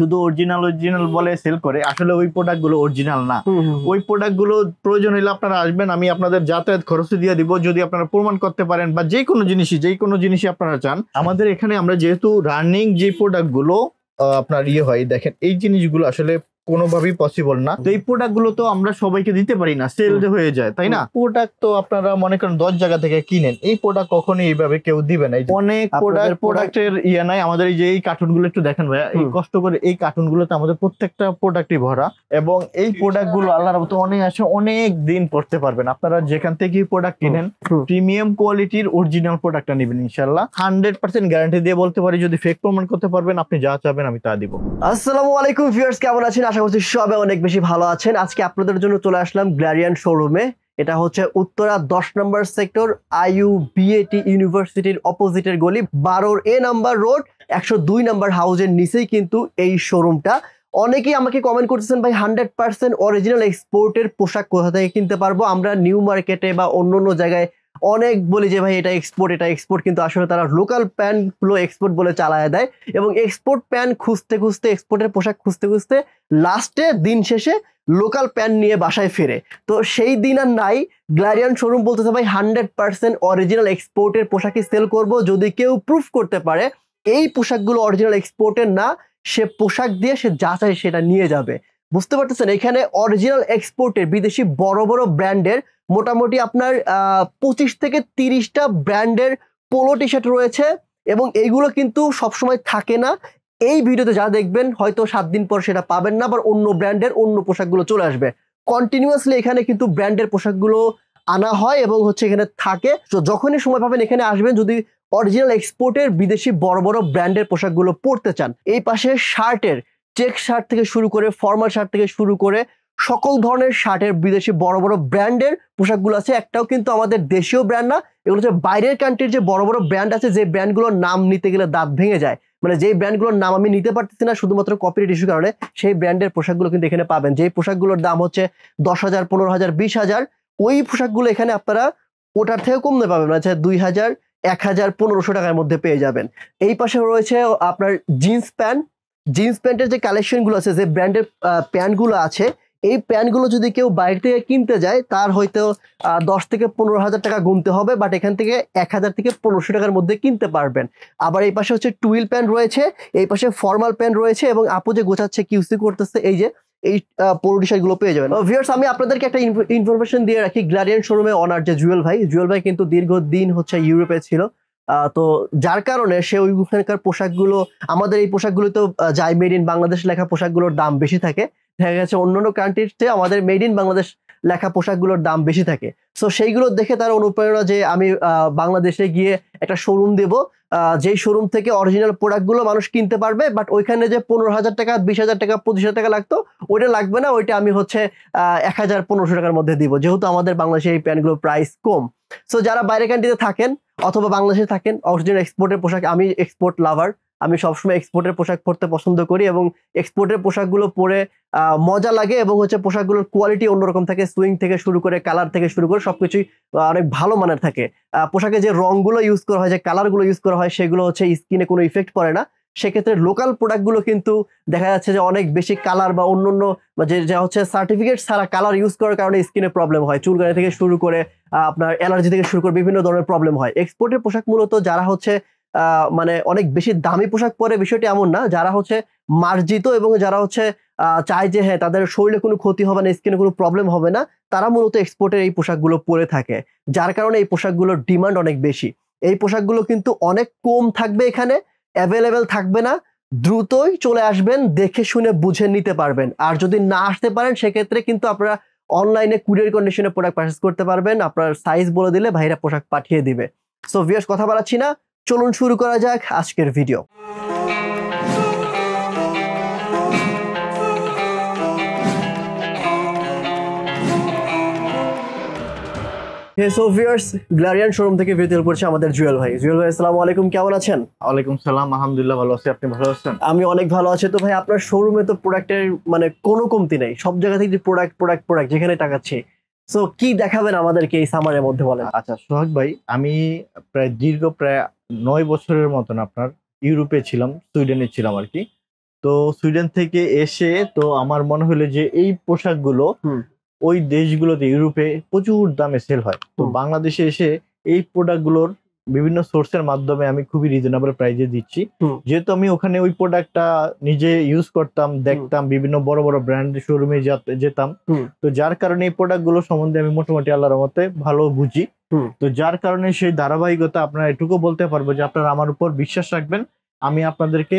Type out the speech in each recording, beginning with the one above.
শুধু original original বলে sell করে, আসলে ওই প্রোডাক্ট গুলো অরিজিনাল না। ওই প্রোডাক্ট গুলো প্রয়োজন হলে আপনারা আসবেন, আমি আপনাদের যাতায়াত খরচ দিয়ে দিব যদি আপনারা প্রমাণ করতে পারেন, বা যে কোনো জিনিসই আপনারা চান। আমাদের এখানে আমরা যেহেতু রানিং যে প্রোডাক্ট গুলো আপনার হয়, দেখেন এই জিনিসগুলো আসলে কোনোভাবেই পসিবল না। তো এই প্রোডাক্ট গুলো তো আমরা সবাইকে দিতে পারি না, সেল হয়ে যায়, তাই না? প্রোডাক্ট তো আপনারা মনে করেন 10 জায়গা থেকে কিনেন, এই প্রোডাক্ট কখনোই এইভাবে কেউ দিবে না। অনেক প্রোডাক্টের নাই। আমাদের এই যে এই কার্টুন গুলো একটু দেখেন ভাইয়া, এই কষ্ট করে এই কার্টুন গুলোতে আমাদের প্রত্যেকটা প্রোডাক্টই ভরা, এবং এই প্রোডাক্ট গুলো আল্লাহর রহমতে অনেক দিন পড়তে পারবেন। আপনারা যেখান থেকে প্রোডাক্ট কিনেন প্রিমিয়াম কোয়ালিটির অরিজিনাল প্রোডাক্টটা নেবেন ইনশাআল্লাহ। 100% গ্যারান্টি দিয়ে বলতে পারি, যদি ফেক প্রমাণ করতে পারবেন আপনি যা চাবেন আমি তা দিব। আসসালামু আলাইকুম ভিউয়ার্স, কেমন আছেন? আশা করছি সবাই অনেক বেশি ভালো আছেন। আজকে আপনাদের জন্য চলে আসলাম গ্ল্যারিয়ান শোরুমে। এটা হচ্ছে উত্তরা 10 নম্বর সেক্টর, IUBAT ইউনিভার্সিটির অপোজিটের গলি, 12A নাম্বার রোড, 102 নাম্বার হাউসের নিচেই কিন্তু এই শোরুমটা। অনেকেই আমাকে কমেন্ট করতেছেন ভাই 100% অরিজিনাল এক্সপোর্টের পোশাক কোথা থেকে কিনতে পারবো? আমরা নিউ মার্কেটে বা অন্য জায়গায় অনেক বলি যে ভাই এটা এক্সপোর্ট, কিন্তু আসলে তারা লোকাল প্যান্টগুলো এক্সপোর্ট বলে চালায় দেয়, এবং এক্সপোর্ট প্যান্ট খুঁজতে এক্সপোর্টের পোশাক খুঁজতে লাস্টে দিন শেষে লোকাল প্যান্ট নিয়ে বাসায় ফেরে। তো সেই দিন আর নাই। গ্ল্যারিয়ান শোরুম বলতেছে ভাই 100% অরিজিনাল এক্সপোর্টের পোশাকই সেল করব, যদি কেউ প্রুফ করতে পারে এই পোশাকগুলো অরিজিনাল এক্সপোর্টের না, সে পোশাক দিয়ে সে যা চায় সেটা নিয়ে যাবে। বুঝতে পারতেছেন, এখানে অরিজিনাল এক্সপোর্টের বিদেশি বড় বড় ব্র্যান্ডের মোটামুটি আপনার 25 থেকে 30টা ব্র্যান্ডের পোলো টি শার্ট রয়েছে, এবং এইগুলো কিন্তু সবসময় থাকে না। এই ভিডিওতে যা দেখবেন হয়তো 7 দিন পর সেটা পাবেন না, আবার অন্য ব্র্যান্ডের অন্য পোশাকগুলো চলে আসবে। কন্টিনিউয়াসলি এখানে কিন্তু ব্র্যান্ডের পোশাকগুলো আনা হয় এবং হচ্ছে এখানে থাকে। তো যখনই সময় পাবেন এখানে আসবেন যদি অরিজিনাল এক্সপোর্টের বিদেশি বড় বড় ব্র্যান্ডের পোশাকগুলো পরতে চান। এই পাশে শার্টের চেক শার্ট থেকে শুরু করে ফর্মাল শার্ট থেকে শুরু করে সকল ধরনের শার্টের বিদেশি বড় বড় ব্র্যান্ডের পোশাকগুলো আছে। একটাও কিন্তু আমাদের দেশীয় ব্র্যান্ড না, এগুলো হচ্ছে বাইরের কান্ট্রির যে বড় বড় ব্র্যান্ড আছে, যে ব্র্যান্ডগুলোর নাম নিতে গেলে দাঁত ভেঙে যায়, মানে যেই ব্র্যান্ডগুলোর নাম আমি নিতে পারতেছি না শুধুমাত্র কপিরাইট ইস্যুর কারণে, সেই ব্র্যান্ডের পোশাকগুলো কিন্তু এখানে পাবেন। যেই পোশাকগুলোর দাম হচ্ছে 10,000, 15,000, 20,000, ওই পোশাকগুলো এখানে আপনারা ওটার থেকে কমতে পাবেন, আচ্ছা 2,000, 1,000, 1,500 টাকার মধ্যে পেয়ে যাবেন। এই পাশে রয়েছে আপনার জিন্স প্যান্টের যে কালেকশনগুলো আছে, যে ব্র্যান্ডের প্যান্টগুলো আছে, এই প্যান্টগুলো যদি কেউ বাইরে থেকে কিনতে যায় তার হয়তো 10 থেকে 15,000 টাকা গুনতে হবে, বাট এখান থেকে 1,000 থেকে 1,500 টাকার মধ্যে কিনতে পারবেন। আবার এই পাশে হচ্ছে টুইল প্যান্ট রয়েছে, এই পাশে ফর্মাল প্যান্ট রয়েছে, এবং আপু যে গোছাচ্ছে কিউসি করতেছে এই যে এই পোলো টি শার্ট গুলো পেয়ে যাবেন। ভিউয়ার্স, আমি আপনাদেরকে একটা ইনফরমেশন দিয়ে রাখি, গ্ল্যারিয়ান শোরুমে ওনার যে জুয়েল ভাই কিন্তু দীর্ঘদিন হচ্ছে ইউরোপে ছিল। তো যার কারণে সে ওইখানকার পোশাকগুলো, আমাদের এই পোশাকগুলো তো যাই মেড ইন বাংলাদেশ লেখা পোশাকগুলোর দাম বেশি থাকে, দেখা গেছে অন্যান্য কান্ট্রির চেয়ে আমাদের মেড ইন বাংলাদেশ লেখা পোশাকগুলোর দাম বেশি থাকে। সো সেইগুলো দেখে তার অনুপ্রেরণা যে আমি বাংলাদেশে গিয়ে একটা শোরুম দেব, যেই শোরুম থেকে অরিজিনাল প্রোডাক্টগুলো মানুষ কিনতে পারবে, বাট ওইখানে যে 15,000 টাকা, 20,000 টাকা, 25,000 টাকা লাগতো ওইটা লাগবে না, ওইটা আমি হচ্ছে 1,000, 1,500 টাকার মধ্যে দিব, যেহেতু আমাদের বাংলাদেশে এই প্যান্টগুলোর প্রাইস কম। সো যারা বাইরের কান্ট্রিতে থাকেন অথবা বাংলাদেশে থাকেন, অরিজিনাল এক্সপোর্টের পোশাক, আমি এক্সপোর্ট লাভার, আমি সবসময় এক্সপোর্টের পোশাক পরতে পছন্দ করি, এবং এক্সপোর্টের পোশাকগুলো পরে মজা লাগে, এবং হচ্ছে পোশাকগুলোর কোয়ালিটি অন্যরকম থাকে, সুইং থেকে শুরু করে কালার থেকে শুরু করে সবকিছুই অনেক ভালো মানের থাকে। পোশাকে যে রংগুলো ইউজ করা হয়, যে কালারগুলো ইউজ করা হয়, সেগুলো হচ্ছে স্কিনে কোনো ইফেক্ট পড়ে না। সেক্ষেত্রে লোকাল প্রোডাক্টগুলো কিন্তু দেখা যাচ্ছে যে অনেক বেশি কালার বা অন্য যে হচ্ছে সার্টিফিকেট ছাড়া কালার ইউজ করার কারণে স্কিনে প্রবলেম হয়, চুলকানি থেকে শুরু করে আপনার অ্যালার্জি থেকে শুরু করে বিভিন্ন ধরনের প্রবলেম হয়। এক্সপোর্টের পোশাক মূলত যারা হচ্ছে মানে অনেক বেশি দামি পোশাক পরে, বিষয়টি এমন না, যারা হচ্ছে মার্জিত এবং যারা হচ্ছে চায় যে হ্যাঁ তাদের শরীরে কোনো ক্ষতি হবে না, স্কিনে কোনো প্রবলেম হবে না, তারা মূলত এক্সপোর্টের এই পোশাকগুলো পরে থাকে, যার কারণে এই পোশাকগুলোর ডিমান্ড অনেক বেশি। এই পোশাকগুলো কিন্তু অনেক কম থাকবে, এখানে অ্যাভেলেবেল থাকবে না, দ্রুতই চলে আসবেন, দেখে শুনে বুঝে নিতে পারবেন। আর যদি না আসতে পারেন সেক্ষেত্রে কিন্তু আপনারা অনলাইনে কুরিয়ার কন্ডিশনে প্রোডাক্ট পারচেজ করতে পারবেন, আপনার সাইজ বলে দিলে ভাইরা পোশাক পাঠিয়ে দিবে। সো ভিউয়ার্স, কথা বাড়াচ্ছি না, চলুন শুরু করা যাক আজকের ভিডিও। সো ভিউয়ার্স, গ্ল্যারিয়ান শোরুম থেকে ভিডিও করছে আমাদের জুয়েল ভাই। আসসালামু আলাইকুম, কেমন আছেন? ওয়ালাইকুম সালাম, আলহামদুলিল্লাহ ভালো আছি, আপনি ভালো আছেন? আমি অনেক ভালো আছি। তো ভাই আপনার শোরুমে তো প্রোডাক্টের মানে কোনো কমতি নেই, সব জায়গা থেকে প্রোডাক্ট যেখানে টাকাচ্ছে। সো কি দেখাবেন আমাদেরকে এই সামারের মধ্যে বলেন। আচ্ছা সোহাগ ভাই, আমি প্রায় 9 বছরের মতন আপনার ইউরোপে ছিলাম, সুইডেনে ছিলাম আর কি। তো সুইডেন থেকে এসে তো আমার মনে হলো যে এই পোশাকগুলো ওই দেশগুলোতে ইউরোপে প্রচুর দামে সেল হয়, তো বাংলাদেশে এসে এই প্রোডাক্টগুলোর বিভিন্ন সোর্সের মাধ্যমে আমি খুবই রিজনেবল প্রাইসে দিচ্ছি। যেহেতু আমি ওখানে ওই প্রোডাক্টটা নিজে ইউজ করতাম, দেখতাম, বিভিন্ন বড় বড় ব্র্যান্ড শোরুমে যেতাম, তো যার কারণে এই প্রোডাক্টগুলো সম্বন্ধে আমি মোটামুটি আল্লাহর মতে ভালো বুঝি। তো যার কারণে সেই ধারাবাহিকতা আপনারা এটুকু বলতে পারবো যে আপনারা আমার উপর বিশ্বাস রাখবেন, আমি আপনাদেরকে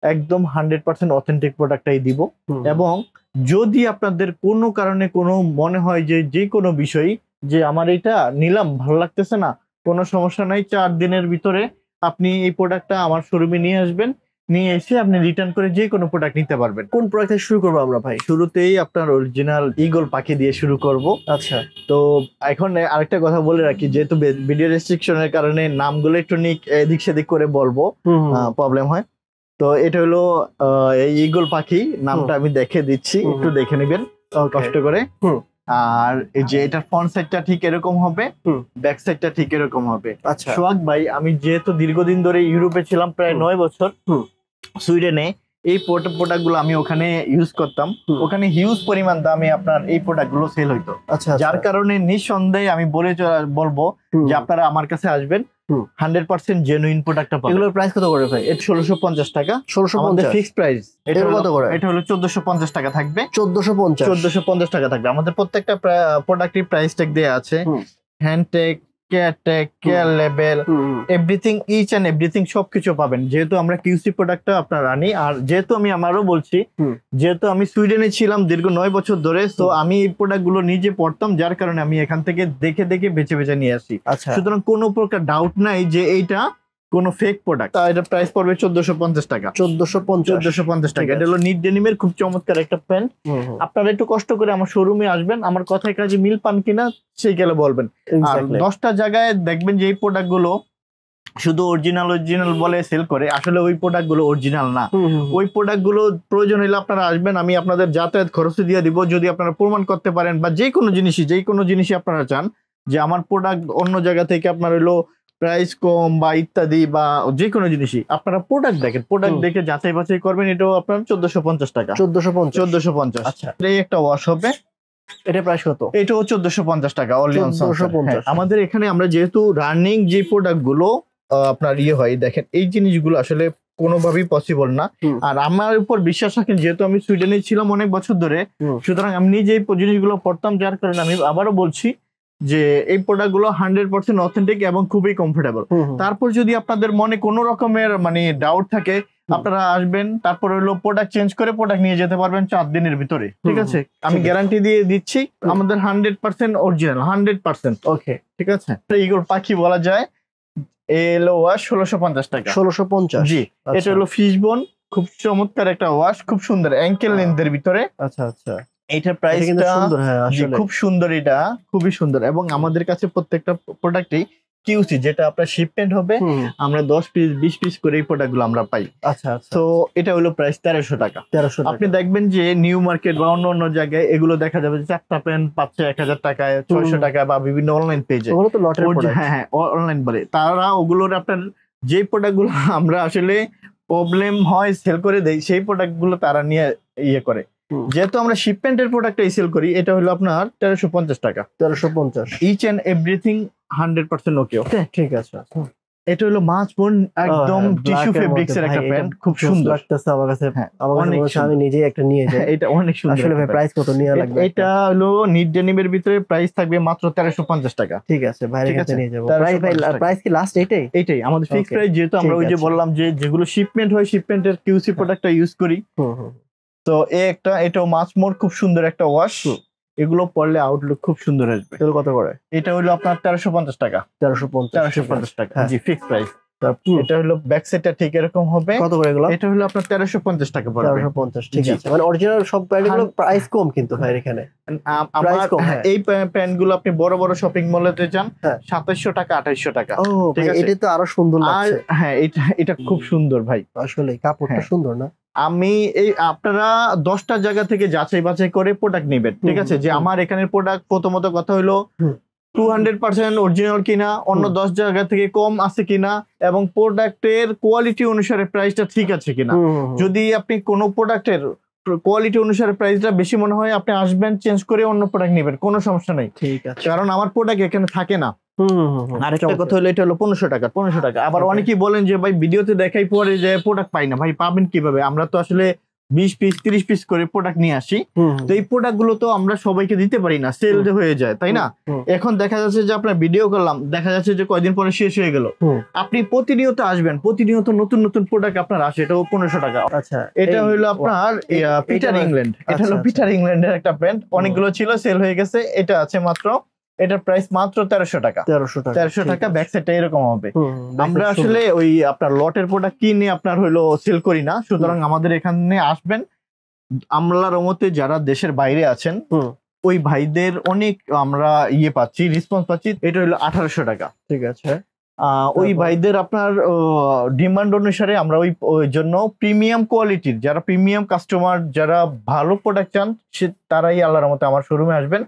একদম 100% অথেন্টিক প্রোডাক্টটাই দিব। এবং যদি আপনাদের কোনো কারণে কোনো মনে হয় যে যে কোনো বিষয় যে আমার এটা নিলাম ভালো লাগতেছে না, কোনো সমস্যা নাই, 4 দিনের ভিতরে আপনি এই প্রোডাক্টটা আমার শোরুমে নিয়ে আসবেন, নিয়ে এসে আপনি রিটার্ন করে যে কোনো প্রোডাক্ট নিতে পারবেন। কোন প্রোডাক্ট থেকে শুরু করবো আমরা ভাই? শুরুতেই আপনার অরিজিনাল ঈগল পাখি দিয়ে শুরু করব। আচ্ছা, তো এখন আরেকটা কথা বলে রাখি, যেহেতু ভিডিও রেস্ট্রিকশনের কারণে নামগুলো একটু এদিক সেদিক করে বলবো, প্রবলেম হয়। তো এটা হলো এই ঈগল পাখি, নামটা আমি দেখে দিচ্ছি, একটু দেখে নেবেন কষ্ট করে। আর এই যে এটার ফ্রন্ট সাইডটা ঠিক এরকম হবে, ব্যাক সাইডটা ঠিক এরকম হবে। আচ্ছা সোহাগ ভাই, আমি যেহেতু দীর্ঘদিন ধরে ইউরোপে ছিলাম, প্রায় 9 বছর সুইডেনে, এই প্রোডাক্ট গুলো আমি ওখানে ইউজ করতাম, ওখানে হিউজ পরিমাণ দামে আপনার এই প্রোডাক্ট গুলো সেল হইতো। যার কারণে নিঃসন্দেহে আমি বলবো যে আপনারা আমার কাছে আসবেন, 100% জেনুইন প্রোডাক্টটা পাবেন। এগুলোর প্রাইস কত করে ভাই? এটা 1650 টাকা, 1650 ফিক্সড প্রাইস। এটা কত করে? এটা হলো 1450 টাকা থাকবে। 1450 টাকা থাকবে। আমাদের প্রত্যেকটা প্রোডাক্টের প্রাইস ট্যাগ দেয়া আছে, hand tag, care tag, care level, everything, each and everything সবকিছু পাবেন, যেহেতু আমরা কিউসি প্রোডাক্টটা আপনার আনি। আর যেহেতু আমি আমারও বলছি, যেহেতু আমি সুইডেনে ছিলাম দীর্ঘ 9 বছর ধরে, তো আমি এই প্রোডাক্ট গুলো নিজে পড়তাম, যার কারণে আমি এখান থেকে দেখে দেখে বেছে বেছে নিয়ে আসি। সুতরাং কোনো প্রকার ডাউট নাই যে এইটা কোনো ফেক প্রোডাক্ট। এটা প্রাইস পড়বে 1450 টাকা। 1450 টাকা। এটা হলো নিট ডেনিমের খুব চমৎকার একটা প্যান্ট। আপনারা একটু কষ্ট করে আমার শোরুমে আসবেন, আমার কথায় কাজে মিল পান কিনা সেই গেলে বলবেন। আর 10টা জায়গায় দেখবেন যে এই প্রোডাক্ট গুলো শুধু অরিজিনাল বলে সেল করে, আসলে ওই প্রোডাক্ট গুলো অরিজিনাল না। ওই প্রোডাক্ট গুলো প্রয়োজন হলে আপনারা আসবেন, আমি আপনাদের যাতায়াত খরচ দিয়ে দিব, যদি আপনারা প্রমাণ করতে পারেন বা যে কোনো জিনিসই আপনারা চান যে আমার প্রোডাক্ট অন্য জায়গা থেকে আপনার হলো প্রাইস কম বা ইত্যাদি বা যে কোনো জিনিসই, আপনারা প্রোডাক্ট দেখে যাচাই বাছাই করবেন। এটাও আপনার 1450 টাকা। 1450। আচ্ছা, এই একটা ওয়াশ হবে, এটা প্রাইস কত? এটাও 1450 টাকা। আমাদের এখানে আমরা যেহেতু রানিং যে প্রোডাক্ট গুলো আপনার হয়, দেখেন এই জিনিসগুলো আসলে কোনোভাবেই পসিবল না। আর আমার উপর বিশ্বাস রাখেন, যেহেতু আমি সুইডেনে ছিলাম অনেক বছর ধরে, সুতরাং আমি নিজে এই জিনিসগুলো পড়তাম, যার কারণে আমি আবারও বলছি যে এই প্রোডাক্ট গুলো 100% অথেন্টিক এবং খুবই কমফোর্টেবল। তারপর যদি আপনাদের মনে কোনো রকমের ডাউট থাকে, আপনারা আসবেন, তারপর হলো প্রোডাক্ট চেঞ্জ করে প্রোডাক্ট নিয়ে যেতে পারবেন 4 দিনের ভিতরে। ঠিক আছে, আমি গ্যারান্টি দিয়ে দিচ্ছি, আমাদের 100% অরিজিনাল, 100%। ওকে, ঠিক আছে। ঈগল পাখি বলা যায়। এলো ওয়াশ 1650 টাকা। 1650। জি, এটা হলো ফিশবোন, খুব চমৎকার একটা ওয়াশ, খুব সুন্দর অ্যাঙ্কেল লেন্থের ভিতরে। আচ্ছা আচ্ছা, এটার প্রাইসটা খুব সুন্দর, এটা খুবই সুন্দর। এবং আমাদের কাছে প্রত্যেকটা প্রোডাক্টই কিউসি, যেটা আপনার শিপমেন্ট হবে, আমরা 10 পিস 20 পিস করে এই প্রোডাক্টগুলো আমরা পাই। আচ্ছা, তো এটা হলো প্রাইস 1300 টাকা। আপনি দেখবেন যে নিউ মার্কেট বা অন্য জায়গায় এগুলো দেখা যাবে যে চারটা প্যান্ট পাচ্ছে 1000 টাকায়, 600 টাকা, বা বিভিন্ন অনলাইন পেজে। হ্যাঁ, অনলাইন বলে তারা ওগুলোর আপনার যে প্রোডাক্টগুলো আমরা আসলে প্রবলেম হয় সেল করে দেই, সেই প্রোডাক্টগুলো তারা নিয়ে করে। যেহেতু আমরা শিপমেন্টের প্রোডাক্টটা সেল করি, এটা হলো আপনার 1350 টাকা। 1350। ইচ এন্ড এভরিথিং 100% ওকে। ওকে, ঠিক আছে। এটা হলো মাছবোন, একদম টিস্যু ফেব্রিক্স এর একটা প্যান্ট, খুব সুন্দর লাগতেছে আমার কাছে। আমি নিজেই একটা নিয়ে যাই, এটা অনেক সুন্দর। আসলে ভাই প্রাইস কত নিয়ে লাগবে? এটা হলো নিট ডেনিমের ভিতরে প্রাইস থাকবে মাত্র 1350 টাকা। ঠিক আছে, ভাইয়ের কাছে নিয়ে যাব। প্রাইস কি লাস্ট এইটাই আমাদের ফিক্স প্রাইস, যেহেতু আমরা ওই যে বললাম যে যেগুলো শিপমেন্ট হয়, শিপমেন্টের কিউসি প্রোডাক্টটা ইউজ করি। তো এটাও মাছমোর, খুব সুন্দর একটা ওয়াশ। এগুলো পড়লে আউটলুক খুব সুন্দর আসবে। এগুলো কত করে? এটা হলো আপনার 1350 টাকা। 1350 টাকা, জি, ফিক্স প্রাইস। এটা হলো ব্যাক সাইডটা ঠিক এরকম হবে। কত করে এগুলো? এটা হলো আপনার 1350 টাকা পড়বে। 1350, ঠিক আছে। মানে অরিজিনাল সব প্যান্টগুলো প্রাইস কম কিন্তু ভাই এখানে। প্রাইস কম। এই প্যান্টগুলো আপনি বড় বড় শপিং মলেতে যান 2700 টাকা, 2800 টাকা। ঠিক আছে, এটা তো আরো সুন্দর লাগছে। হ্যাঁ, এটা খুব সুন্দর ভাই, আসলে কাপড়টা সুন্দর না? আমি আপনারা 10টা জায়গা থেকে যাচাই বাছাই করে প্রোডাক্ট নেবেন। ঠিক আছে, যে আমার এখানের প্রোডাক্ট, প্রথমত কথা হলো 200% অরিজিনাল কিনা, অন্য 10 জায়গা থেকে কম আছে কিনা, এবং প্রোডাক্টের কোয়ালিটি অনুসারে প্রাইসটা ঠিক আছে কিনা। যদি আপনি কোনো প্রোডাক্টের কোয়ালিটি অনুসারে প্রাইসটা বেশি মনে হয়, আপনি আসবেন, চেঞ্জ করে অন্য প্রোডাক্ট নেবেন, কোনো সমস্যা নেই। ঠিক আছে, কারণ আমার প্রোডাক্ট এখানে থাকে না। আরেকটা কথা হলো, এটা হলো 1500 টাকা। আবার অনেকেই বলেন যে ভাই ভিডিওতে দেখাই পরে যে প্রোডাক্ট পাই না, ভাই পাবেন কিভাবে? আমরা তো আসলে 20 পিস 30 পিস করে প্রোডাক্ট নিয়ে আসি, তো এই প্রোডাক্ট গুলো তো আমরা সবাইকে দিতে পারি না, সেল হয়ে যায়, তাই না? এখন দেখা যাচ্ছে যে আপনার ভিডিও করলাম, দেখা যাচ্ছে যে কয়দিন পরে শেষ হয়ে গেল। আপনি প্রতিনিয়ত আসবেন, প্রতিনিয়ত নতুন নতুন প্রোডাক্ট আপনার আসে, এটাও 1500 টাকা। আচ্ছা, এটা হলো আপনার পিটার ইংল্যান্ড, এটা হলো পিটার ইংল্যান্ডের একটা প্যান্ট, অনেকগুলো ছিল, সেল হয়ে গেছে, এটা আছে মাত্র, এটার প্রাইস মাত্র 1300 টাকা। 1300 টাকা। ব্যাক সাইডটা এরকম হবে। আমরা আসলে ওই আপনার লটের প্রোডাক্ট কিনে আপনার হলো সেল করি না, সুতরাং আমাদের এখানে আসবেন। আমলার মতে যারা দেশের বাইরে আছেন, ওই ভাইদের অনেক আমরা পাচ্ছি, রেসপন্স পাচ্ছি। এটা হলো 1800 টাকা। ঠিক আছে। ওই ভাইদের আপনার ডিমান্ড অনুসারে আমরা ওই জন্য প্রিমিয়াম কোয়ালিটির, যারা প্রিমিয়াম কাস্টমার, যারা ভালো প্রোডাক্ট চান, তারাই আল্লাহর মতে আমার শোরুমে আসবেন।